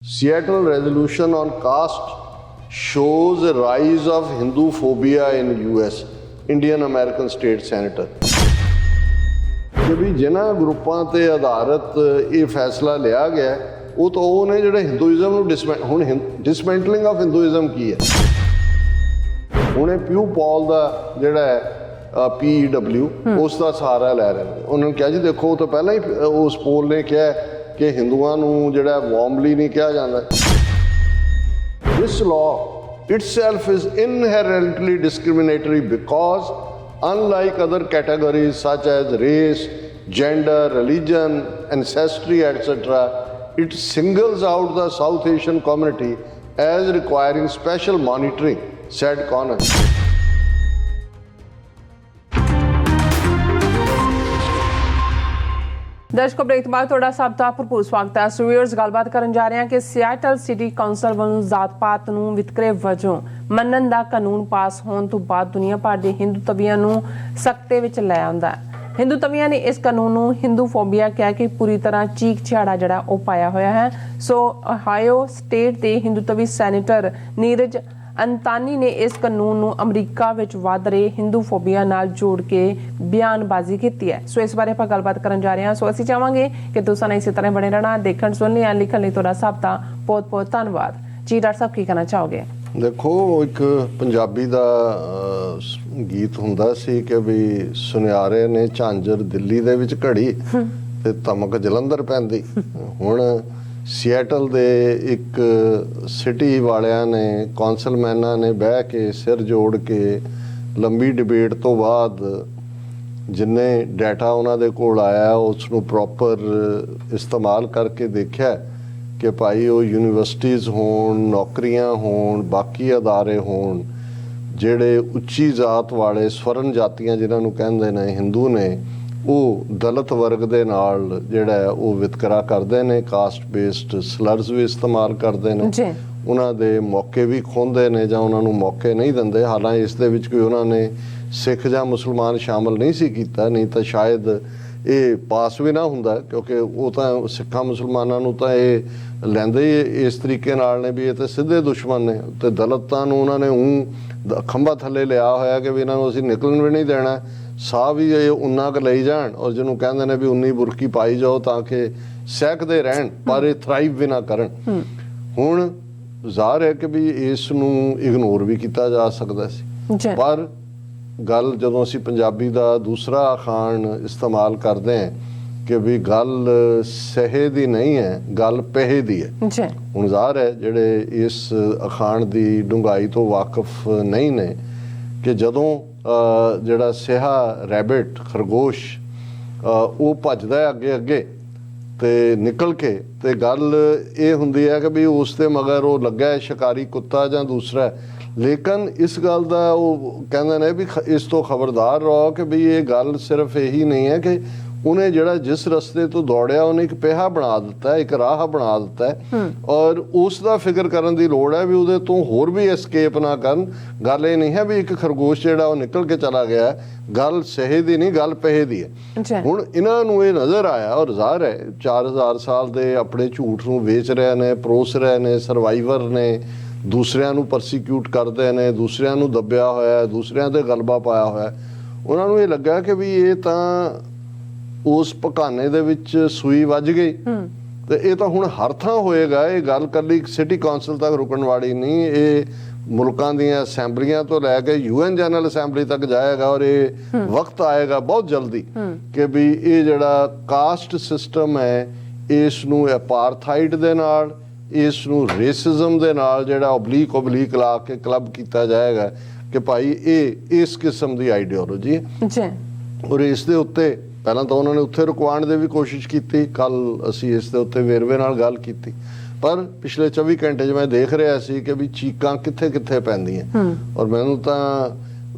Seattle resolution on caste shows a rise of Hinduphobia in US, Indian American state senator. ਕਿ ਵੀ ਜਿਨ੍ਹਾਂ ਗਰੁੱਪਾਂ ਤੇ ਆਧਾਰਿਤ ਇਹ ਫੈਸਲਾ ਲਿਆ ਗਿਆ ਉਹ ਤਾਂ ਉਹ ਨੇ ਜਿਹੜੇ ਹਿੰਦੂਇਜ਼ਮ ਨੂੰ ਹੁਣ ਡਿਸਮੈਂਟਲਿੰਗ ਆਫ ਹਿੰਦੂਇਜ਼ਮ ਕੀ ਹੈ। ਹੁਣ ਇਹ ਪਿਊ ਪੌਲ ਦਾ ਜਿਹੜਾ ਹੈ P.2 ਉਸ ਦਾ ਸਹਾਰਾ ਲੈ ਰਹੇ ਨੇ। ਉਹਨਾਂ ਨੂੰ ਕਿਹਾ ਜੀ ਦੇਖੋ ਉਹ ਤਾਂ ਪਹਿਲਾਂ ਹੀ ਉਸ ਪੋਲ ਨੇ ਕਿਹਾ ਕਿ ਹਿੰਦੂਆਂ ਨੂੰ ਜਿਹੜਾ ਵਾਰਮਲੀ ਨਹੀਂ ਕਿਹਾ ਜਾਂਦਾ। This law itself is inherently discriminatory because unlike other categories such as race, gender, religion, ancestry, etc., it singles out the South Asian community as requiring special monitoring, said Connor. ਦਰਸ਼ਕੋ ਬ੍ਰੇਕ ਤੋਂ ਬਾਅਦ ਤੁਹਾਡਾ ਸਭ ਦਾ ਭਰਪੂਰ ਸਵਾਗਤ ਹੈ। ਸੋ viewers ਗੱਲਬਾਤ ਕਰਨ ਜਾ ਰਹੇ ਹਾਂ ਕਿ ਸਿਆਟਲ ਸਿਟੀ ਕਾਉਂਸਲ ਵੱਲੋਂ ਜ਼ਾਤ-ਪਾਤ ਨੂੰ ਵਿਤਕਰੇ ਵਜੋਂ ਮੰਨਣ ਦਾ ਕਾਨੂੰਨ ਪਾਸ ਹੋਣ ਤੋਂ ਬਾਅਦ ਦੁਨੀਆ ਭਰ ਦੇ ਹਿੰਦੂਤਵੀਆਂ ਨੂੰ ਸਖਤੇ ਵਿੱਚ ਲੈ ਆਉਂਦਾ ਹੈ। ਹਿੰਦੂਤਵੀਆਂ ਨੇ ਇਸ ਕਾਨੂੰਨ ਨੂੰ ਹਿੰਦੂਫੋਬੀਆ ਕਹਿ ਕੇ ਪੂਰੀ ਤਰ੍ਹਾਂ ਚੀਕ ਝਾੜਾ ਜਿਹੜਾ ਉਹ ਪਾਇਆ ਹੋਇਆ ਹੈ। ਸੋ ਓਹਾਇਓ ਸਟੇਟ ਦੇ ਹਿੰਦੂਤਵੀ ਸੈਨੇਟਰ ਨੀਰਜ ਅੰਤਾਨੀ ਨੇ ਇਸ ਕਾਨੂੰਨ ਨੂੰ ਅਮਰੀਕਾ ਵਿੱਚ ਵੱਧ ਰਹੇ ਹਿੰਦੂਫੋਬੀਆ ਨਾਲ ਜੋੜ ਕੇ ਬਿਆਨਬਾਜ਼ੀ ਕੀਤੀ ਹੈ। ਸੋ ਇਸ ਬਾਰੇ ਆਪਾਂ ਗੱਲਬਾਤ ਕਰਨ ਜਾ ਰਹੇ ਹਾਂ। ਸੋ ਅਸੀਂ ਚਾਹਾਂਗੇ ਕਿ ਤੁਸੀਂ ਨਾਲ ਇਸੇ ਤਰ੍ਹਾਂ ਬਣੇ ਰਹਿਣਾ। ਦੇਖਣ ਸੁਣਨ ਜਾਂ ਲਿਖਣ ਲਈ ਤੁਹਾਡਾ ਸਭ ਦਾ ਬਹੁਤ-ਬਹੁਤ ਧੰਨਵਾਦ ਜੀ। ਡਾਕਟਰ ਸਾਹਿਬ ਕੀ ਕਹਿਣਾ ਚਾਹੋਗੇ? ਦੇਖੋ ਇੱਕ ਪੰਜਾਬੀ ਦਾ ਗੀਤ ਹੁੰਦਾ ਸੀ ਕਿ ਵੀ ਸੁਨਿਆਰੇ ਨੇ ਝਾਂਜਰ ਦਿੱਲੀ ਦੇ ਵਿੱਚ ਘੜੀ ਤੇ ਧਮਕ ਜਲੰਧਰ ਪੈਂਦੀ। ਹੁਣ ਸੀਐਟਲ ਦੇ ਇੱਕ ਸਿਟੀ ਵਾਲਿਆਂ ਨੇ ਕੌਂਸਲਮੈਨਾਂ ਨੇ ਬਹਿ ਕੇ ਸਿਰ ਜੋੜ ਕੇ ਲੰਬੀ ਡਿਬੇਟ ਤੋਂ ਬਾਅਦ ਜਿੰਨੇ ਡਾਟਾ ਉਹਨਾਂ ਦੇ ਕੋਲ ਆਇਆ ਉਸ ਨੂੰ ਪ੍ਰੋਪਰ ਇਸਤੇਮਾਲ ਕਰਕੇ ਦੇਖਿਆ ਕਿ ਭਾਈ ਉਹ ਯੂਨੀਵਰਸਿਟੀਜ਼ ਹੋਣ, ਨੌਕਰੀਆਂ ਹੋਣ, ਬਾਕੀ ਅਦਾਰੇ ਹੋਣ, ਜਿਹੜੇ ਉੱਚੀ ਜ਼ਾਤ ਵਾਲੇ ਸਵਰਨ ਜਾਤੀਆਂ ਜਿਨ੍ਹਾਂ ਨੂੰ ਕਹਿੰਦੇ ਨੇ ਹਿੰਦੂ ਨੇ, ਉਹ ਦਲਿਤ ਵਰਗ ਦੇ ਨਾਲ ਜਿਹੜਾ ਉਹ ਵਿਤਕਰਾ ਕਰਦੇ ਨੇ। ਕਾਸਟ ਬੇਸਡ ਸਲਰਸ ਵੀ ਇਸਤੇਮਾਲ ਕਰਦੇ ਨੇ, ਉਹਨਾਂ ਦੇ ਮੌਕੇ ਵੀ ਖੋਹਦੇ ਨੇ ਜਾਂ ਉਹਨਾਂ ਨੂੰ ਮੌਕੇ ਨਹੀਂ ਦਿੰਦੇ। ਹਾਲਾਂਕਿ ਇਸ ਦੇ ਵਿੱਚ ਕੋਈ ਉਹਨਾਂ ਨੇ ਸਿੱਖ ਜਾਂ ਮੁਸਲਮਾਨ ਸ਼ਾਮਲ ਨਹੀਂ ਸੀ ਕੀਤਾ, ਨਹੀਂ ਤਾਂ ਸ਼ਾਇਦ ਇਹ ਪਾਸ ਵੀ ਨਾ ਹੁੰਦਾ, ਕਿਉਂਕਿ ਉਹ ਤਾਂ ਸਿੱਖਾਂ ਮੁਸਲਮਾਨਾਂ ਨੂੰ ਤਾਂ ਇਹ ਲੈਂਦੇ ਹੀ ਇਸ ਤਰੀਕੇ ਨਾਲ ਨੇ ਵੀ ਇਹ ਤਾਂ ਸਿੱਧੇ ਦੁਸ਼ਮਣ ਨੇ। ਤੇ ਦਲਿਤਾਂ ਨੂੰ ਉਹਨਾਂ ਨੇ ਖੰਭਾ ਥੱਲੇ ਲਿਆ ਹੋਇਆ ਕਿ ਵੀ ਇਹਨਾਂ ਨੂੰ ਅਸੀਂ ਨਿਕਲਣ ਵੀ ਨਹੀਂ ਦੇਣਾ, ਸਾਹ ਵੀ ਇਹ ਉਨਾ ਕੁ ਲਈ ਜਾਣ, ਔਰ ਜਿਹਨੂੰ ਕਹਿੰਦੇ ਨੇ ਵੀ ਉਨੀ ਬੁਰਕੀ ਪਾਈ ਜਾਓ ਤਾਂ ਕਿ ਸਹਿਕਦੇ ਰਹਿਣ ਪਰ ਇਹ ਥਰਾਈਵ ਵੀ ਨਾ ਕਰਨ। ਹੁਣ ਜ਼ਾਹਰ ਹੈ ਕਿ ਵੀ ਇਸ ਨੂੰ ਇਗਨੋਰ ਵੀ ਕੀਤਾ ਜਾ ਸਕਦਾ ਸੀ, ਪਰ ਗੱਲ ਜਦੋਂ ਅਸੀਂ ਪੰਜਾਬੀ ਦਾ ਦੂਸਰਾ ਅਖਾਣ ਇਸਤੇਮਾਲ ਕਰਦੇ ਹਾਂ ਕਿ ਵੀ ਗੱਲ ਸਹੇ ਦੀ ਨਹੀਂ ਹੈ, ਗੱਲ ਪਹੇ ਦੀ ਹੈ। ਹੁਣ ਜ਼ਾਹਰ ਹੈ ਜਿਹੜੇ ਇਸ ਅਖਾਣ ਦੀ ਡੂੰਘਾਈ ਤੋਂ ਵਾਕਿਫ ਨਹੀਂ ਨੇ ਕਿ ਜਦੋਂ ਜਿਹੜਾ ਸਿਹਾ ਰੈਬਿਟ ਖਰਗੋਸ਼ ਉਹ ਭੱਜਦਾ ਹੈ ਅੱਗੇ ਅੱਗੇ ਤੇ ਨਿਕਲ ਕੇ, ਤੇ ਗੱਲ ਇਹ ਹੁੰਦੀ ਹੈ ਕਿ ਵੀ ਉਸ ਦੇ ਮਗਰ ਉਹ ਲੱਗਾ ਸ਼ਿਕਾਰੀ ਕੁੱਤਾ ਜਾਂ ਦੂਸਰਾ। ਲੇਕਿਨ ਇਸ ਗੱਲ ਦਾ ਉਹ ਕਹਿੰਦੇ ਨੇ ਵੀ ਇਸ ਤੋਂ ਖਬਰਦਾਰ ਰਹੋ ਕਿ ਵੀ ਇਹ ਗੱਲ ਸਿਰਫ ਇਹੀ ਨਹੀਂ ਹੈ ਕਿ ਉਹਨੇ ਜਿਹੜਾ ਜਿਸ ਰਸਤੇ ਤੋਂ ਦੌੜਿਆ ਉਹਨੇ ਇੱਕ ਪਿਹਾ ਬਣਾ ਦਿੱਤਾ, ਇੱਕ ਰਾਹ ਬਣਾ ਦਿੱਤਾ, ਔਰ ਉਸ ਦਾ ਫਿਕਰ ਕਰਨ ਦੀ ਲੋੜ ਹੈ ਵੀ ਉਹਦੇ ਤੋਂ ਹੋਰ ਵੀ ਐਸਕੇਪ ਨਾ ਕਰਨ। ਗੱਲ ਇਹ ਨਹੀਂ ਹੈ ਵੀ ਇੱਕ ਖਰਗੋਸ਼ ਜਿਹੜਾ ਉਹ ਨਿਕਲ ਕੇ ਚਲਾ ਗਿਆ, ਗੱਲ ਸਹੇ ਦੀ ਨਹੀਂ, ਗੱਲ ਪਹੇ ਦੀ ਹੈ। ਹੁਣ ਇਹਨਾਂ ਨੂੰ ਇਹ ਨਜ਼ਰ ਆਇਆ, ਔਰ ਜ਼ਾਹਰ ਹੈ 4000 ਸਾਲ ਦੇ ਆਪਣੇ ਝੂਠ ਨੂੰ ਵੇਚ ਰਹੇ ਨੇ, ਪਰੋਸ ਰਹੇ ਨੇ, ਸਰਵਾਈਵਰ ਨੇ, ਦੂਸਰਿਆਂ ਨੂੰ ਪਰਸੀਕਿਊਟ ਕਰਦੇ ਨੇ, ਦੂਸਰਿਆਂ ਨੂੰ ਦੱਬਿਆ ਹੋਇਆ, ਦੂਸਰਿਆਂ ਤੇ ਗਲਬਾ ਪਾਇਆ ਹੋਇਆ। ਉਹਨਾਂ ਨੂੰ ਇਹ ਲੱਗਾ ਕਿ ਵੀ ਇਹ ਤਾਂ ਉਸ ਪਕਾਨੇ ਦੇ ਵਿੱਚ ਸੂਈ ਵੱਜ ਗਈ ਤੇ ਇਹ ਤਾਂ ਹੁਣ ਹਰ ਥਾਂ ਹੋਏਗਾ। ਇਹ ਗੱਲ ਕੱਲੀ ਸਿਟੀ ਕਾਉਂਸਲ ਤੱਕ ਰੁਕਣ ਵਾਲੀ ਨਹੀਂ, ਇਹ ਮੁਲਕਾਂ ਦੀਆਂ ਅਸੈਂਬਲੀਆਂ ਤੋਂ ਲੈ ਕੇ UN ਜਨਰਲ ਅਸੈਂਬਲੀ ਤੱਕ ਜਾਏਗਾ। ਔਰ ਇਹ ਵਕਤ ਆਏਗਾ ਬਹੁਤ ਜਲਦੀ ਕਿ ਵੀ ਇਹ ਜਿਹੜਾ ਕਾਸਟ ਸਿਸਟਮ ਹੈ ਇਸ ਨੂੰ ਅਪਾਰਥਾਈਡ ਦੇ ਨਾਲ, ਇਸ ਨੂੰ ਰੇਸਿਜ਼ਮ ਦੇ ਨਾਲ ਜਿਹੜਾ ਓਬਲੀਕ ਲਾ ਕੇ ਕਲੱਬ ਕੀਤਾ ਜਾਏਗਾ ਕਿ ਭਾਈ ਇਹ ਇਸ ਕਿਸਮ ਦੀ ਆਈਡੀਓਲੋਜੀ ਹੈ। ਔਰ ਇਸ ਦੇ ਉੱਤੇ ਪਹਿਲਾਂ ਤਾਂ ਉਹਨਾਂ ਨੇ ਉੱਥੇ ਰੁਕਵਾਉਣ ਦੀ ਵੀ ਕੋਸ਼ਿਸ਼ ਕੀਤੀ, ਕੱਲ ਅਸੀਂ ਇਸ ਦੇ ਉੱਤੇ ਵੇਰਵੇ ਨਾਲ ਗੱਲ ਕੀਤੀ, ਪਰ ਪਿਛਲੇ 24 ਘੰਟੇ 'ਚ ਮੈਂ ਦੇਖ ਰਿਹਾ ਸੀ ਕਿ ਵੀ ਚੀਕਾਂ ਕਿੱਥੇ ਕਿੱਥੇ ਪੈਂਦੀਆਂ। ਔਰ ਮੈਨੂੰ ਤਾਂ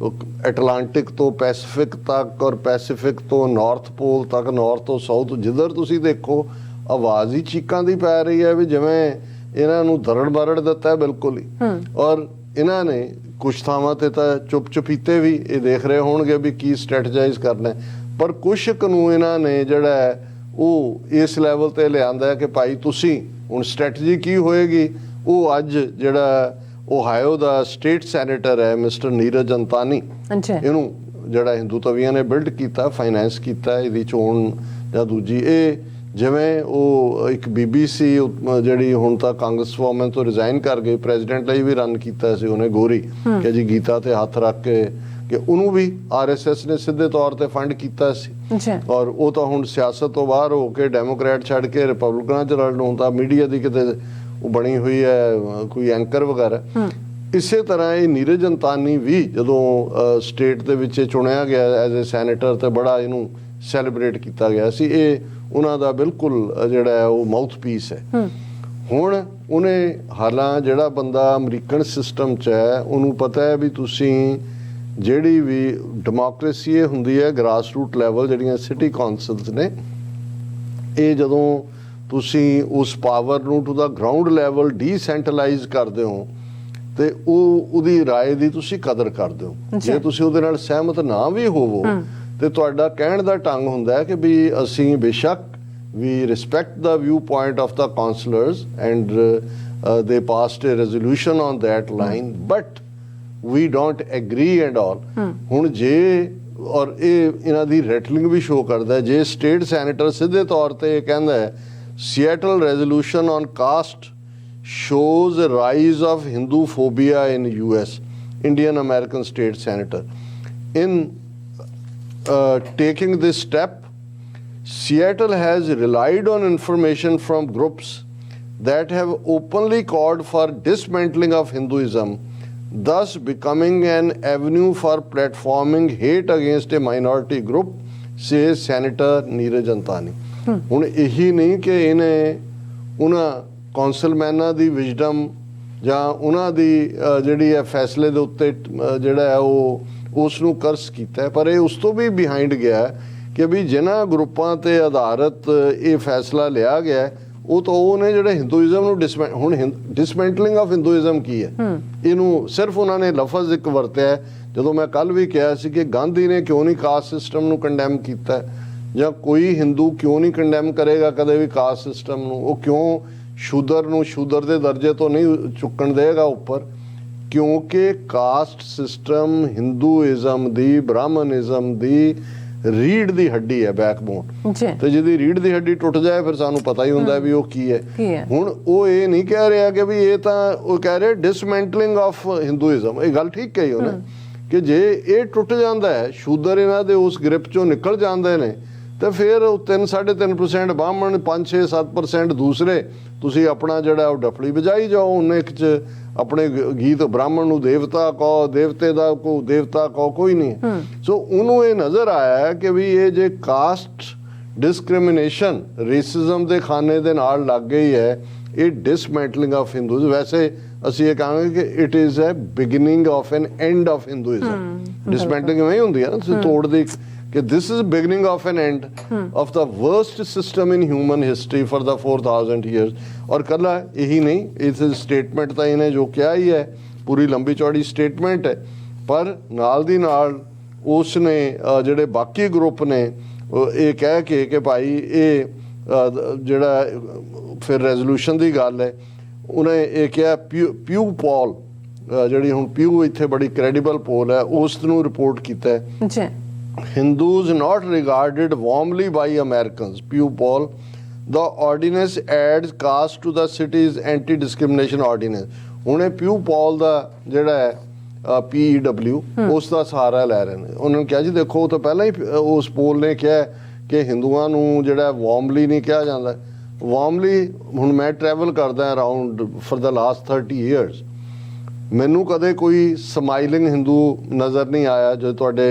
ਐਟਲਾਂਟਿਕ ਤੋਂ ਪੈਸੀਫਿਕ ਤੱਕ ਔਰ ਪੈਸੀਫਿਕ ਤੋਂ ਨਾਰਥ ਪੋਲ ਤੱਕ, ਨਾਰਥ ਤੋਂ ਸਾਊਥ, ਜਿੱਧਰ ਤੁਸੀਂ ਦੇਖੋ ਆਵਾਜ਼ ਹੀ ਚੀਕਾਂ ਦੀ ਪੈ ਰਹੀ ਹੈ ਵੀ ਜਿਵੇਂ ਇਹਨਾਂ ਨੂੰ ਦਰੜ ਬਰੜ ਦਿੱਤਾ ਬਿਲਕੁਲ ਹੀ। ਔਰ ਇਹਨਾਂ ਨੇ ਕੁਛ ਥਾਵਾਂ ਤੇ ਤਾਂ ਚੁੱਪ ਚੁਪੀਤੇ ਵੀ ਇਹ ਦੇਖ ਰਹੇ ਹੋਣਗੇ ਵੀ ਕੀ ਸਟ੍ਰੈਟੇਜਾਈਜ਼ ਕਰਨਾ, ਪਰ ਕੁਛ ਕੁ ਨੂੰ ਇਹਨਾਂ ਨੇ ਜਿਹੜਾ ਉਹ ਇਸ ਲੈਵਲ ਤੇ ਲਿਆਂਦਾ ਕਿ ਭਾਈ ਤੁਸੀਂ ਹੁਣ ਸਟ੍ਰੈਟਜੀ ਕੀ ਹੋਏਗੀ। ਉਹ ਅੱਜ ਜਿਹੜਾ ਓਹਾਇਓ ਦਾ ਸਟੇਟ ਸੈਨੇਟਰ ਹੈ ਮਿਸਟਰ ਨੀਰਜ ਅੰਤਾਨੀ, ਇਹਨੂੰ ਜਿਹੜਾ ਹਿੰਦੂਤਵੀਆਂ ਨੇ ਬਿਲਡ ਕੀਤਾ, ਫਾਈਨੈਂਸ ਕੀਤਾ ਇਹਦੀ ਚੋਣ ਜਾਂ ਦੂਜੀ। ਇਹ ਜਿਵੇਂ ਉਹ ਇੱਕ BBC ਜਿਹੜੀ ਹੁਣ ਤਾਂ ਕਾਂਗਰਸ ਵੂਮਨ ਤੋਂ ਰਿਜ਼ਾਈਨ ਕਰ ਗਈ, ਪ੍ਰੈਜ਼ੀਡੈਂਟ ਲਈ ਵੀ ਰਨ ਕੀਤਾ ਸੀ ਉਹਨੇ, ਗੋਰੀ, ਕਿ ਜੀ ਗੀਤਾ ਤੇ ਹੱਥ ਰੱਖ ਕੇ, ਕਿ ਉਹਨੂੰ ਵੀ RSS ਨੇ ਸਿੱਧੇ ਤੌਰ ਤੇ ਫੰਡ ਕੀਤਾ ਸੀ। ਔਰ ਉਹ ਤਾਂ ਹੁਣ ਸਿਆਸਤ ਤੋਂ ਬਾਹਰ ਹੋ ਕੇ ਡੈਮੋਕ੍ਰੈਟ ਛੱਡ ਕੇ ਰਿਪਬਲਿਕਨਾਂ 'ਚ ਰਲਣ, ਹੁਣ ਤਾਂ ਮੀਡੀਆ ਦੀ ਕਿਤੇ ਉਹ ਬਣੀ ਹੋਈ ਹੈ ਕੋਈ ਐਂਕਰ ਵਗੈਰਾ। ਇਸੇ ਤਰ੍ਹਾਂ ਇਹ ਨੀਰਜ ਅੰਤਾਨੀ ਵੀ ਜਦੋਂ ਸਟੇਟ ਦੇ ਵਿੱਚ ਚੁਣਿਆ ਗਿਆ ਐਜ਼ ਏ ਸੈਨੇਟਰ, ਤੇ ਬੜਾ ਇਹਨੂੰ ਸੈਲੀਬ੍ਰੇਟ ਕੀਤਾ ਗਿਆ ਸੀ। ਇਹ ਉਹਨਾਂ ਦਾ ਬਿਲਕੁਲ ਜਿਹੜਾ ਹੈ ਉਹ ਮਾਊਥ ਪੀਸ ਹੈ। ਹੁਣ ਉਹਨੇ ਹਾਲਾਂ ਜਿਹੜਾ ਬੰਦਾ ਅਮਰੀਕਨ ਸਿਸਟਮ 'ਚ ਹੈ ਉਹਨੂੰ ਪਤਾ ਹੈ ਵੀ ਤੁਸੀਂ ਜਿਹੜੀ ਵੀ ਡੈਮੋਕ੍ਰੇਸੀ ਇਹ ਹੁੰਦੀ ਹੈ ਗ੍ਰਾਸ ਰੂਟ ਲੈਵਲ, ਜਿਹੜੀਆਂ ਸਿਟੀ ਕੌਂਸਲਸ ਨੇ, ਇਹ ਜਦੋਂ ਤੁਸੀਂ ਉਸ ਪਾਵਰ ਨੂੰ ਟੂ ਦਾ ਗਰਾਊਂਡ ਲੈਵਲ ਡੀਸੈਂਟਰਲਾਈਜ਼ ਕਰਦੇ ਹੋ ਤੇ ਉਹਦੀ ਰਾਏ ਦੀ ਤੁਸੀਂ ਕਦਰ ਕਰਦੇ ਹੋ। ਜੇ ਤੁਸੀਂ ਉਹਦੇ ਨਾਲ ਸਹਿਮਤ ਨਾ ਵੀ ਹੋਵੋ ਤੇ ਤੁਹਾਡਾ ਕਹਿਣ ਦਾ ਢੰਗ ਹੁੰਦਾ ਹੈ ਕਿ ਵੀ ਅਸੀਂ ਬੇਸ਼ੱਕ ਵੀ respect the viewpoint of the councillors and they passed a resolution on that line but we don't agree and all. ਹੁਣ ਜੇ ਔਰ ਇਹ ਇਹਨਾਂ ਦੀ ਰੈਟਲਿੰਗ ਵੀ ਸ਼ੋ ਕਰਦਾ, ਜੇ ਸਟੇਟ ਸੈਨੇਟਰ ਸਿੱਧੇ ਤੌਰ ਤੇ ਇਹ ਕਹਿੰਦਾ ਹੈ Seattle resolution on caste shows a rise of Hinduphobia in US, Indian American state senator. In taking this step, Seattle has relied on information from groups that have openly called for dismantling of Hinduism, thus becoming an avenue for platforming hate against a minority group, says Senator Neeraj Antani. ਹੁਣ ਇਹੀ ਨਹੀਂ ਕਿ ਇਹਨੇ ਉਹਨਾਂ ਕੌਂਸਲਮੈਨਾਂ ਦੀ wisdom ਜਾਂ ਉਹਨਾਂ ਦੀ ਜਿਹੜੀ ਹੈ ਫੈਸਲੇ ਦੇ ਉੱਤੇ ਜਿਹੜਾ ਹੈ ਉਹ ਉਸ ਨੂੰ ਕਰਸ ਕੀਤਾ, ਪਰ ਇਹ ਉਸ ਤੋਂ ਵੀ ਬਿਹਾਈਂਡ ਗਿਆ ਕਿ ਵੀ ਜਿਨ੍ਹਾਂ ਗਰੁੱਪਾਂ ਤੇ ਆਧਾਰਿਤ ਇਹ ਫੈਸਲਾ ਲਿਆ ਗਿਆ ਉਹ ਤਾਂ ਉਹ ਨੇ ਜਿਹੜੇ ਹਿੰਦੂਇਜ਼ਮ ਨੂੰ ਹੁਣ ਡਿਸਮੈਂਟਲਿੰਗ ਆਫ ਹਿੰਦੂਇਜ਼ਮ ਕੀ ਹੈ, ਇਹਨੂੰ ਸਿਰਫ ਉਹਨਾਂ ਨੇ ਲਫ਼ਜ਼ ਇੱਕ ਵਰਤਿਆ। ਜਦੋਂ ਮੈਂ ਕੱਲ ਵੀ ਕਿਹਾ ਸੀ ਕਿ ਗਾਂਧੀ ਨੇ ਕਿਉਂ ਨਹੀਂ ਕਾਸਟ ਸਿਸਟਮ ਨੂੰ ਕੰਡੈਮ ਕੀਤਾ, ਜਾਂ ਕੋਈ ਹਿੰਦੂ ਕਿਉਂ ਨਹੀਂ ਕੰਡੈਮ ਕਰੇਗਾ ਕਦੇ ਵੀ ਕਾਸਟ ਸਿਸਟਮ ਨੂੰ, ਉਹ ਕਿਉਂ ਸ਼ੂਦਰ ਨੂੰ ਸ਼ੂਦਰ ਦੇ ਦਰਜੇ ਤੋਂ ਨਹੀਂ ਚੁੱਕਣ ਦੇਗਾ ਉੱਪਰ, ਕਿਉਂਕਿ ਕਾਸਟ ਸਿਸਟਮ ਹਿੰਦੂਇਜ਼ਮ ਦੀ, ਬ੍ਰਾਹਮਣਿਜ਼ਮ ਦੀ ਰੀੜ ਦੀ ਹੱਡੀ ਹੈ, ਬੈਕਬੋਨ। ਤੇ ਜਿਹਦੀ ਰੀੜ ਦੀ ਹੱਡੀ ਟੁੱਟ ਜਾਏ ਫਿਰ ਸਾਨੂੰ ਪਤਾ ਹੀ ਹੁੰਦਾ ਵੀ ਉਹ ਕੀ ਹੈ। ਹੁਣ ਉਹ ਇਹ ਨਹੀਂ ਕਹਿ ਰਿਹਾ ਕਿ ਵੀ ਇਹ ਤਾਂ, ਉਹ ਕਹਿ ਰਿਹਾ ਡਿਸਮੈਂਟਲਿੰਗ ਆਫ ਹਿੰਦੂਇਜ਼ਮ। ਇਹ ਗੱਲ ਠੀਕ ਕਹੀ ਉਹਨੇ ਕਿ ਜੇ ਇਹ ਟੁੱਟ ਜਾਂਦਾ ਹੈ, ਸ਼ੂਦਰ ਇਹਨਾਂ ਦੇ ਉਸ ਗ੍ਰਿਪ ਚੋਂ ਨਿਕਲ ਜਾਂਦੇ ਨੇ, ਤੇ ਫਿਰ 3-3.5% ਬਾਹਮਣ, 5-6-7% ਦੂਸਰੇ, ਤੁਸੀਂ ਆਪਣਾ ਜਿਹੜਾ ਉਹ ਡਫਲੀ ਵਜਾਈ ਜਾਓ। ਉਹਨੇ ਇੱਕ 'ਚ ਆਪਣੇ ਗੀਤ ਬ੍ਰਾਹਮਣ ਨੂੰ ਦੇਵਤਾ ਕਹੋ, ਦੇਵਤੇ ਦਾ ਕੋ ਦੇਵਤਾ ਕਹੋ, ਕੋਈ ਨਹੀਂ। ਸੋ ਉਹਨੂੰ ਇਹ ਨਜ਼ਰ ਆਇਆ ਕਿ ਵੀ ਇਹ ਜੇ ਕਾਸਟ ਡਿਸਕ੍ਰਿਮੀਨੇਸ਼ਨ ਰੇਸਿਜ਼ਮ ਦੇ ਖਾਨੇ ਦੇ ਨਾਲ ਲੱਗ ਗਈ ਹੈ, ਇਹ ਡਿਸਮੈਂਟਲਿੰਗ ਆਫ ਹਿੰਦੂਜ਼। ਵੈਸੇ ਅਸੀਂ ਇਹ ਕਹਾਂਗੇ ਕਿ it is a beginning of an end of Hinduism. Dismantling ਇਵੇਂ ਹੁੰਦੀ ਹੈ ਨਾ, ਤੁਸੀਂ ਤੋੜ ਦੀ ਕਿ this is beginning of an end of the worst system in human history for the 4000 years। ਔਰ ਕੱਲਾ ਇਹੀ ਨਹੀਂ, ਇਸ ਸਟੇਟਮੈਂਟ ਤਾਂ ਇਹਨੇ ਜੋ ਕਿਹਾ ਹੀ ਹੈ, ਪੂਰੀ ਲੰਬੀ ਚੌੜੀ ਸਟੇਟਮੈਂਟ ਹੈ, ਪਰ ਨਾਲ ਦੀ ਨਾਲ ਉਸ ਨੇ ਜਿਹੜੇ ਬਾਕੀ ਗਰੁੱਪ ਨੇ ਇਹ ਕਹਿ ਕੇ ਕਿ ਭਾਈ ਇਹ ਜਿਹੜਾ ਫਿਰ ਰੈਜ਼ੋਲੂਸ਼ਨ ਦੀ ਗੱਲ ਹੈ, ਉਹਨੇ ਇਹ ਕਿਹਾ ਪਿਊ ਪੋਲ, ਜਿਹੜੀ ਹੁਣ ਪਿਊ ਇੱਥੇ ਬੜੀ ਕ੍ਰੈਡੀਬਲ ਪੋਲ ਹੈ, ਉਸ ਨੂੰ ਰਿਪੋਰਟ ਕੀਤਾ ਹੈ। Hindus not regarded warmly by Americans, Pew poll. The ordinance adds caste to the city's anti-discrimination ordinance. ਹੁਣ ਇਹ Pew poll ਦਾ ਜਿਹੜਾ ਹੈ PEW ਉਸ ਦਾ ਸਹਾਰਾ ਲੈ ਰਹੇ ਨੇ। ਉਹਨਾਂ ਨੇ ਕਿਹਾ ਜੀ ਦੇਖੋ, ਉਹ ਤਾਂ ਪਹਿਲਾਂ ਹੀ ਉਸ ਪੋਲ ਨੇ ਕਿਹਾ ਕਿ ਹਿੰਦੂਆਂ ਨੂੰ ਜਿਹੜਾ ਵਾਰਮਲੀ ਨਹੀਂ ਕਿਹਾ ਜਾਂਦਾ। ਵਾਰਮਲੀ ਹੁਣ ਮੈਂ ਟਰੈਵਲ ਕਰਦਾ around for the last 30 years, ਮੈਨੂੰ ਕਦੇ ਕੋਈ ਸਮਾਈਲਿੰਗ ਹਿੰਦੂ ਨਜ਼ਰ ਨਹੀਂ ਆਇਆ ਜੋ ਤੁਹਾਡੇ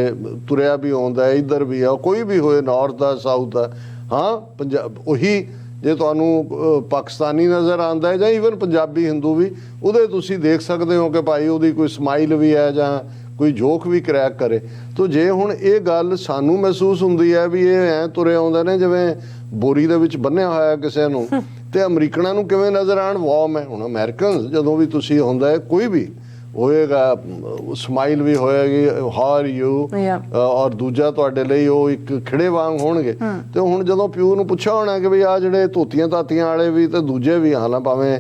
ਤੁਰਿਆ ਵੀ ਆਉਂਦਾ ਹੈ, ਇੱਧਰ ਵੀ ਆ, ਕੋਈ ਵੀ ਹੋਏ, ਨਾਰਥ ਦਾ, ਸਾਊਥ ਦਾ। ਹਾਂ, ਪੰਜਾਬ ਉਹੀ ਜੇ ਤੁਹਾਨੂੰ ਪਾਕਿਸਤਾਨੀ ਨਜ਼ਰ ਆਉਂਦਾ ਹੈ ਜਾਂ ਈਵਨ ਪੰਜਾਬੀ ਹਿੰਦੂ ਵੀ, ਉਹਦੇ ਤੁਸੀਂ ਦੇਖ ਸਕਦੇ ਹੋ ਕਿ ਭਾਈ ਉਹਦੀ ਕੋਈ ਸਮਾਈਲ ਵੀ ਹੈ ਜਾਂ ਕੋਈ ਜੋਕ ਵੀ ਕਰੈਕ ਕਰੇ। ਤੋ ਜੇ ਹੁਣ ਇਹ ਗੱਲ ਸਾਨੂੰ ਮਹਿਸੂਸ ਹੁੰਦੀ ਹੈ ਵੀ ਇਹ ਐਂ ਤੁਰੇ ਆਉਂਦੇ ਨੇ ਜਿਵੇਂ ਬੋਰੀ ਦੇ ਵਿੱਚ ਬੰਨਿਆ ਹੋਇਆ ਕਿਸੇ ਨੂੰ, ਤੇ ਅਮਰੀਕਨਾਂ ਨੂੰ ਕਿਵੇਂ ਨਜ਼ਰ ਆਉਣ ਵਾਰਮ ਹੈ। ਹੁਣ ਅਮਰੀਕਨਸ ਜਦੋਂ ਵੀ ਤੁਸੀਂ ਹੁੰਦਾ ਹੈ, ਕੋਈ ਵੀ ਹੋਏਗਾ, ਸਮਾਈਲ ਵੀ ਹੋਏਗੀ, ਹਾਊ ਆਰ ਯੂ, ਔਰ ਦੂਜਾ ਤੁਹਾਡੇ ਲਈ ਉਹ ਇੱਕ ਖਿੜੇ ਵਾਂਗ ਹੋਣਗੇ। ਤੇ ਹੁਣ ਜਦੋਂ ਪਿਓ ਨੂੰ ਪੁੱਛਿਆ ਹੋਣਾ ਕਿ ਵੀ ਆ ਜਿਹੜੇ ਧੋਤੀਆਂ ਤਾਤੀਆਂ ਵਾਲੇ ਵੀ ਤੇ ਦੂਜੇ ਵੀ ਹਾਲਾਂ ਭਾਵੇਂ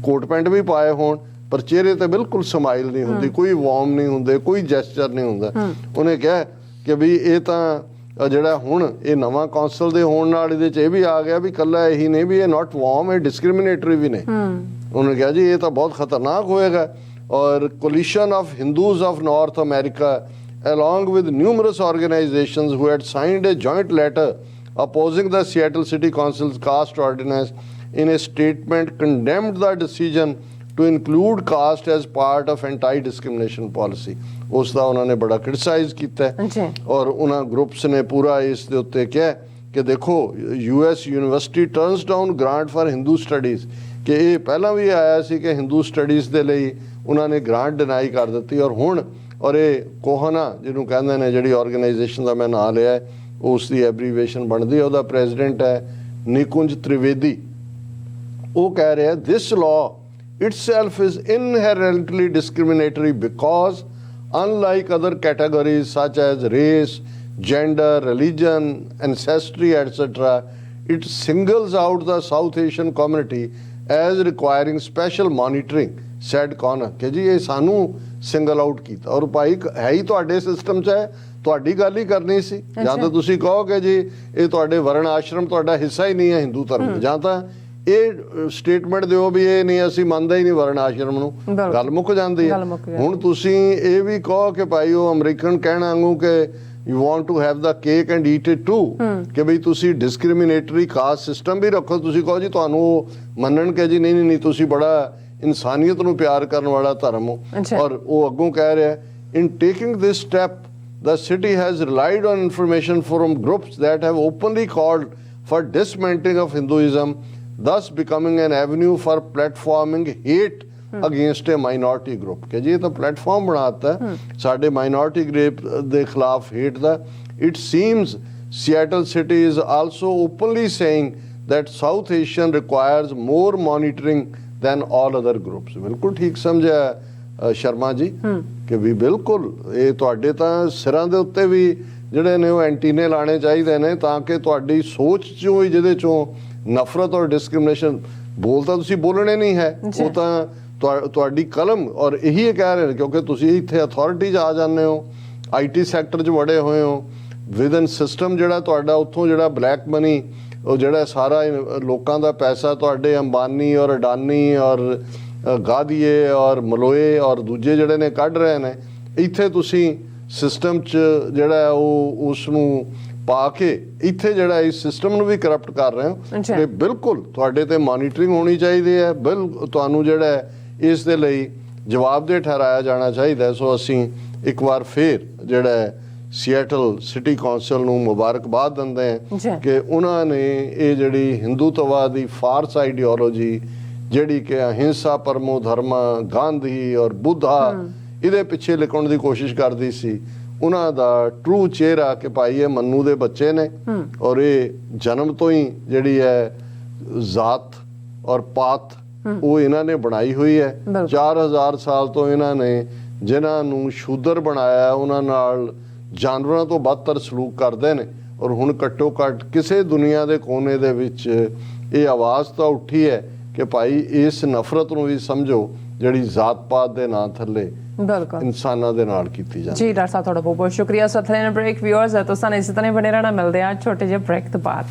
ਕੋਟ ਪੈਂਟ ਵੀ ਪਾਏ ਹੋਣ, ਪਰ ਚਿਹਰੇ ਤੇ ਬਿਲਕੁਲ ਸਮਾਈਲ ਨਹੀਂ ਹੁੰਦੀ, ਕੋਈ ਵਾਰਮ ਨਹੀਂ ਹੁੰਦੇ, ਕੋਈ ਜੈਸਚਰ ਨਹੀਂ ਹੁੰਦਾ। ਉਹਨੇ ਕਿਹਾ ਕਿ ਵੀ ਇਹ ਤਾਂ ਜਿਹੜਾ ਹੁਣ ਇਹ ਨਵਾਂ ਕੌਂਸਲ ਦੇ ਹੋਣ ਨਾਲ ਇਹਦੇ 'ਚ ਇਹ ਵੀ ਆ ਗਿਆ ਵੀ ਇਕੱਲਾ ਇਹੀ ਨਹੀਂ ਵੀ ਇਹ ਨਾਟ ਵਾਰਮ, ਇਹ ਡਿਸਕ੍ਰਿਮੀਨੇਟਰੀ ਵੀ ਨੇ। ਉਹਨੇ ਕਿਹਾ ਜੀ ਇਹ ਤਾਂ ਬਹੁਤ ਖਤਰਨਾਕ ਹੋਏਗਾ। ਔਰ coalition of Hindus of north America along with numerous organizations who had signed a joint letter opposing the Seattle City Council's caste ordinance in a statement condemned the decision to include caste as part of anti-discrimination policy। ਉਸ ਦਾ ਉਹਨਾਂ ਨੇ ਬੜਾ criticise ਕੀਤਾ ਔਰ ਉਹਨਾਂ groups ਨੇ ਪੂਰਾ ਇਸ ਦੇ ਉੱਤੇ ਕਿਹਾ ਕਿ ਦੇਖੋ US university turns down grant for Hindu studies, ਕਿ ਇਹ ਪਹਿਲਾਂ ਵੀ ਆਇਆ ਸੀ ਕਿ ਹਿੰਦੂ ਸਟੱਡੀਜ਼ ਦੇ ਲਈ ਉਹਨਾਂ ਨੇ ਗ੍ਰਾਂਟ ਡਿਨਾਈ ਕਰ ਦਿੱਤੀ। ਔਰ ਹੁਣ ਔਰ ਇਹ ਕੋਹਨਾ ਜਿਹਨੂੰ ਕਹਿੰਦੇ ਨੇ, ਜਿਹੜੀ ਆਰਗੇਨਾਈਜੇਸ਼ਨ ਦਾ ਮੈਂ ਨਾਂ ਲਿਆ ਉਸ ਦੀ ਐਬਰੀਵੇਸ਼ਨ ਬਣਦੀ ਹੈ, ਉਹਦਾ ਪ੍ਰੈਜ਼ੀਡੈਂਟ ਹੈ ਨਿਕੁੰਜ ਤ੍ਰਿਵੇਦੀ। ਉਹ ਕਹਿ ਰਿਹਾ ਦਿਸ law itself is inherently discriminatory because unlike other categories such as race, gender, religion, ancestry, etc., it singles out the South Asian community as requiring special monitoring, said Connor। ਕਿ ਜੀ ਇਹ ਸਾਨੂੰ ਸਿੰਗਲ ਆਊਟ ਕੀਤਾ। ਔਰ ਭਾਈ ਹੈ ਹੀ ਤੁਹਾਡੇ system 'ਚ ਹੈ, ਤੁਹਾਡੀ ਗੱਲ ਹੀ ਕਰਨੀ ਸੀ। ਜਾਂ ਤਾਂ ਤੁਸੀਂ ਕਹੋ ਕਿ ਜੀ ਇਹ ਤੁਹਾਡੇ ਵਰਣ ਆਸ਼ਰਮ ਤੁਹਾਡਾ ਹਿੱਸਾ ਹੀ ਨਹੀਂ ਹੈ ਹਿੰਦੂ ਧਰਮ, ਜਾਂ ਤਾਂ ਇਹ ਸਟੇਟਮੈਂਟ ਦਿਓ ਵੀ ਇਹ ਨਹੀਂ ਅਸੀਂ ਮੰਨਦੇ ਹੀ ਨਹੀਂ ਵਰਣ ਆਸ਼ਰਮ ਨੂੰ, ਗੱਲ ਮੁੱਕ ਜਾਂਦੀ ਹੈ। ਹੁਣ ਤੁਸੀਂ ਇਹ ਵੀ ਕਹੋ ਕਿ ਭਾਈ ਉਹ ਅਮਰੀਕਨ ਕਹਿਣ ਵਾਂਗੂ ਕਿ you want to have the cake and eat it too, ਕਿ ਬਈ ਤੁਸੀਂ ਡਿਸਕ੍ਰਿਮੀਨੇਟਰੀ ਕਾਸਟ ਸਿਸਟਮ ਵੀ ਰੱਖੋ। ਤੁਸੀਂ ਕਹੋ ਜੀ ਤੁਹਾਨੂੰ ਮੰਨਣ ਕਿ ਜੀ ਨਹੀਂ ਨਹੀਂ ਤੁਸੀਂ ਬੜਾ ਇਨਸਾਨੀਅਤ ਨੂੰ ਪਿਆਰ ਕਰਨ ਵਾਲਾ ਧਰਮ ਹੋ। ਔਰ ਉਹ ਅੱਗੋਂ ਕਹਿ ਰਿਹਾ in taking this step the city has relied on information from groups that have openly called for dismantling of Hinduism, thus becoming an avenue for platforming hate against a minority group। कि जी ये तो platform बनाता है साढ़े minority group दे खिलाफ hate दा। It seems Seattle city is also openly saying that South Asian requires more monitoring than all other groups। बिल्कुल ठीक समझा ਸ਼ਰਮਾ ਜੀ ਕਿ ਵੀ ਬਿਲਕੁਲ ਇਹ ਤੁਹਾਡੇ ਤਾਂ ਸਿਰਾਂ ਦੇ ਉੱਤੇ ਵੀ ਜਿਹੜੇ ਨੇ ਉਹ ਐਂਟੀਨੇ ਲਾਣੇ ਚਾਹੀਦੇ ਨੇ ਤਾਂ ਕਿ ਤੁਹਾਡੀ ਸੋਚ ਚੋਂ ਹੀ ਜਿਹਦੇ ਚੋਂ ਨਫ਼ਰਤ ਔਰ ਡਿਸਕ੍ਰਿਮੀਨੇਸ਼ਨ ਬੋਲ ਤਾਂ ਤੁਸੀਂ ਬੋਲਣੇ ਨਹੀਂ ਹੈ, ਉਹ ਤਾਂ ਤੁਹਾਡੀ ਕਲਮ। ਔਰ ਇਹੀ ਕਹਿ ਰਹੇ ਨੇ ਕਿਉਂਕਿ ਤੁਸੀਂ ਇੱਥੇ ਅਥਾਰਟੀ 'ਚ ਆ ਜਾਂਦੇ ਹੋ, IT ਸੈਕਟਰ 'ਚ ਵੜੇ ਹੋਏ ਹੋ, ਵਿਦਨ ਸਿਸਟਮ ਜਿਹੜਾ ਤੁਹਾਡਾ ਉੱਥੋਂ ਜਿਹੜਾ ਬਲੈਕ ਮਨੀ ਉਹ ਜਿਹੜਾ ਸਾਰਾ ਲੋਕਾਂ ਦਾ ਪੈਸਾ ਤੁਹਾਡੇ ਅੰਬਾਨੀ ਔਰ ਅਡਾਨੀ ਔਰ ਗਾਦੀਏ ਔਰ ਮਲੋਏ ਔਰ ਦੂਜੇ ਜਿਹੜੇ ਨੇ ਕੱਢ ਰਹੇ ਨੇ, ਇੱਥੇ ਤੁਸੀਂ ਸਿਸਟਮ 'ਚ ਜਿਹੜਾ ਉਹ ਉਸ ਨੂੰ ਪਾ ਕੇ ਇੱਥੇ ਜਿਹੜਾ ਇਸ ਸਿਸਟਮ ਨੂੰ ਵੀ ਕਰਪਟ ਕਰ ਰਹੇ ਹੋ। ਤੇ ਬਿਲਕੁਲ ਤੁਹਾਡੇ ਤੇ ਮੋਨੀਟਰਿੰਗ ਹੋਣੀ ਚਾਹੀਦੀ ਹੈ, ਤੁਹਾਨੂੰ ਜਿਹੜਾ ਇਸ ਦੇ ਲਈ ਜਵਾਬਦੇਹ ਠਹਿਰਾਇਆ ਜਾਣਾ ਚਾਹੀਦਾ। ਸੋ ਅਸੀਂ ਇੱਕ ਵਾਰ ਫੇਰ ਜਿਹੜਾ ਸੀਐਟਲ ਸਿਟੀ ਕੌਂਸਲ ਨੂੰ ਮੁਬਾਰਕਬਾਦ ਦਿੰਦੇ ਹਾਂ ਕਿ ਉਹਨਾਂ ਨੇ ਇਹ ਜਿਹੜੀ ਹਿੰਦੂਤਵਾ ਦੀ ਫਾਰਸ ਆਈਡੀਓਲੋਜੀ ਜਿਹੜੀ ਕਿ ਅਹਿੰਸਾ ਪਰਮੋ ਧਰਮ ਗਾਂਧੀ ਔਰ ਬੁੱਧਾ ਇਹਦੇ ਪਿੱਛੇ ਲਿਖਣ ਦੀ ਕੋਸ਼ਿਸ਼ ਕਰਦੀ ਸੀ, ਉਹਨਾਂ ਦਾ ਟਰੂ ਚਿਹਰਾ ਕਿ ਭਾਈ ਇਹ ਮੰਨੂ ਦੇ ਬੱਚੇ ਨੇ ਔਰ ਇਹ ਜਨਮ ਤੋਂ ਹੀ ਜਿਹੜੀ ਹੈ ਜ਼ਾਤ ਔਰ ਪਾਤ ਉਹ ਇਹਨਾਂ ਨੇ ਬਣਾਈ ਹੋਈ ਹੈ। 4000 ਸਾਲ ਤੋਂ ਇਹਨਾਂ ਨੇ ਜਿਨ੍ਹਾਂ ਨੂੰ ਸ਼ੂਦਰ ਬਣਾਇਆ ਉਹਨਾਂ ਨਾਲ ਜਾਨਵਰਾਂ ਤੋਂ ਬਦਤਰ ਸਲੂਕ ਕਰਦੇ ਨੇ। ਔਰ ਹੁਣ ਘੱਟੋ ਘੱਟ ਕਿਸੇ ਦੁਨੀਆ ਦੇ ਕੋਨੇ ਦੇ ਵਿੱਚ ਇਹ ਆਵਾਜ਼ ਤਾਂ ਉੱਠੀ ਹੈ ਕਿ ਭਾਈ ਇਸ ਨਫ਼ਰਤ ਨੂੰ ਵੀ ਸਮਝੋ ਜਿਹੜੀ ਜ਼ਾਤ ਪਾਤ ਦੇ ਨਾਂ ਥੱਲੇ ਬਿਲਕੁਲ ਇਨਸਾਨਾਂ ਦੇ ਨਾਲ ਕੀਤੀ ਜਾਂਦੀ। ਜੀ ਡਾਕਟਰ ਸਾਹਿਬ ਤੁਹਾਡਾ ਬਹੁਤ ਬਹੁਤ ਸ਼ੁਕਰੀਆ। ਸਤਿ ਸ਼੍ਰੀ ਅਕਾਲ ਬ੍ਰੇਕ ਵਿਊਅਰਸ, ਤੁਸੀਂ ਇਸੇ ਤਰ੍ਹਾਂ ਬਣੇ ਰਹਿਣਾ। ਮਿਲਦੇ ਆ ਛੋਟੇ ਜਿਹੇ ਬ੍ਰੇਕ ਤੋਂ ਬਾਅਦ।